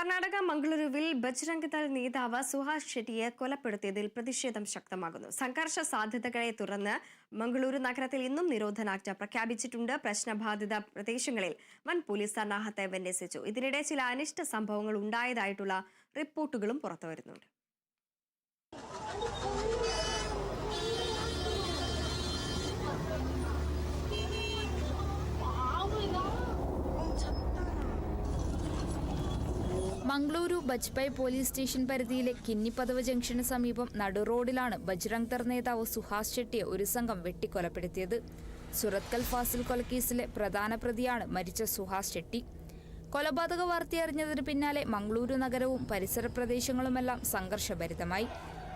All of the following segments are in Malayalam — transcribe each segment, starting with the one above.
കർണാടക മംഗളൂരുവിൽ ബജ്രംഗ് ദൾ നേതാവ് സുഹാസ് ഷെട്ടിയെ കൊലപ്പെടുത്തിയതിൽ പ്രതിഷേധം ശക്തമാകുന്നു. സംഘർഷ സാധ്യതകളെ തുടർന്ന് മംഗളൂരു നഗരത്തിൽ ഇന്നും നിരോധനാജ്ഞ പ്രഖ്യാപിച്ചിട്ടുണ്ട്. പ്രശ്നബാധിത പ്രദേശങ്ങളിൽ വൻ പോലീസ് സന്നാഹത്തെ വിന്യസിച്ചു. ഇതിനിടെ ചില അനിഷ്ട സംഭവങ്ങൾ ഉണ്ടായതായിട്ടുള്ള റിപ്പോർട്ടുകളും പുറത്തുവരുന്നുണ്ട്. മംഗളൂരു ബജ്പൈ പോലീസ് സ്റ്റേഷൻ പരിധിയിലെ കിന്നിപ്പദവ് ജംഗ്ഷന് സമീപം നടുറോഡിലാണ് ബജ്രംഗ് ദൾ നേതാവ് സുഹാസ് ഷെട്ടിയെ ഒരു സംഘം വെട്ടിക്കൊലപ്പെടുത്തിയത്. സുറത്കൽ ഫാസിൽ കൊലക്കേസിലെ പ്രധാന പ്രതിയാണ് മരിച്ച സുഹാസ് ഷെട്ടി. കൊലപാതക വാർത്തയറിഞ്ഞതിന് പിന്നാലെ മംഗളൂരു നഗരവും പരിസര പ്രദേശങ്ങളുമെല്ലാം സംഘർഷഭരിതമായി.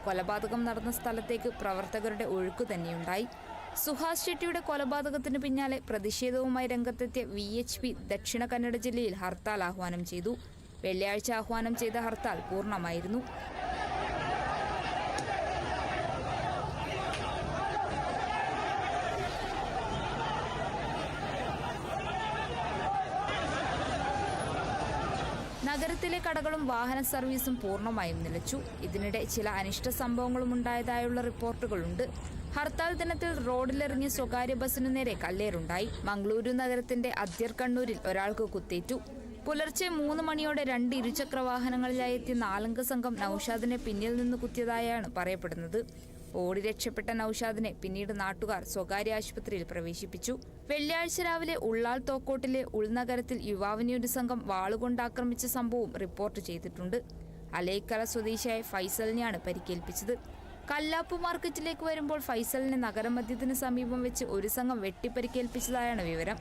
കൊലപാതകം നടന്ന സ്ഥലത്തേക്ക് പ്രവർത്തകരുടെ ഒഴുക്കു തന്നെയുണ്ടായി. സുഹാസ് ഷെട്ടിയുടെ കൊലപാതകത്തിന് പിന്നാലെ പ്രതിഷേധവുമായി രംഗത്തെത്തിയ VHP ദക്ഷിണ കന്നഡ ജില്ലയിൽ ഹർത്താൽ ആഹ്വാനം ചെയ്തു. വെള്ളിയാഴ്ച ആഹ്വാനം ചെയ്ത ഹർത്താൽ പൂർണ്ണമായിരുന്നു. നഗരത്തിലെ കടകളും വാഹന സർവീസും പൂർണ്ണമായും നിലച്ചു. ഇതിനിടെ ചില അനിഷ്ട സംഭവങ്ങളും ഉണ്ടായതായുള്ള റിപ്പോർട്ടുകളുണ്ട്. ഹർത്താൽ ദിനത്തിൽ റോഡിലിറങ്ങിയ സ്വകാര്യ ബസിനു നേരെ കല്ലേറുണ്ടായി. മംഗളൂരു നഗരത്തിന്റെ അദ്യർ കണ്ണൂരിൽ ഒരാൾക്ക് കുത്തേറ്റു. പുലർച്ചെ 3 മണിയോടെ 2 ഇരുചക്ര വാഹനങ്ങളിലായി എത്തിയ 4 സംഘം നൌഷാദിനെ പിന്നിൽ നിന്ന് കുത്തിയതായാണ് പറയപ്പെടുന്നത്. ഓടി രക്ഷപ്പെട്ട നൌഷാദിനെ പിന്നീട് നാട്ടുകാർ സ്വകാര്യ ആശുപത്രിയിൽ പ്രവേശിപ്പിച്ചു. വെള്ളിയാഴ്ച രാവിലെ ഉള്ളാൾ തോക്കോട്ടിലെ ഉൾനഗരത്തിൽ യുവാവിനെ ഒരു സംഘം വാളുകൊണ്ട് ആക്രമിച്ച സംഭവവും റിപ്പോർട്ട് ചെയ്തിട്ടുണ്ട്. അലേക്കല സ്വദേശിയായ ഫൈസലിനെയാണ് പരിക്കേൽപ്പിച്ചത്. കല്ലാപ്പു മാർക്കറ്റിലേക്ക് വരുമ്പോൾ ഫൈസലിനെ നഗരമധ്യത്തിന് സമീപം വെച്ച് ഒരു സംഘം വെട്ടിപ്പരിക്കേൽപ്പിച്ചതായാണ് വിവരം.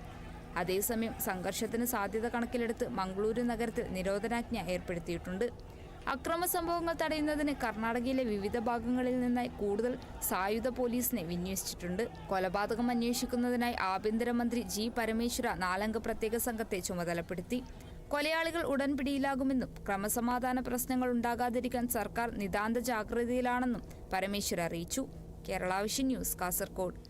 അതേസമയം സംഘർഷത്തിന് സാധ്യത കണക്കിലെടുത്ത് മംഗളൂരു നഗരത്തിൽ നിരോധനാജ്ഞ ഏർപ്പെടുത്തിയിട്ടുണ്ട്. അക്രമ സംഭവങ്ങൾ തടയുന്നതിന് കർണാടകയിലെ വിവിധ ഭാഗങ്ങളിൽ നിന്നായി കൂടുതൽ സായുധ പോലീസിനെ വിന്യസിച്ചിട്ടുണ്ട്. കൊലപാതകം അന്വേഷിക്കുന്നതിനായി ആഭ്യന്തരമന്ത്രി G. പരമേശ്വര 4-അംഗ പ്രത്യേക സംഘത്തെ ചുമതലപ്പെടുത്തി. കൊലയാളികൾ ഉടൻ പിടിയിലാകുമെന്നും ക്രമസമാധാന പ്രശ്നങ്ങൾ ഉണ്ടാകാതിരിക്കാൻ സർക്കാർ നിതാന്ത ജാഗ്രതയിലാണെന്നും പരമേശ്വര അറിയിച്ചു. Kerala vision news, Kasaragod.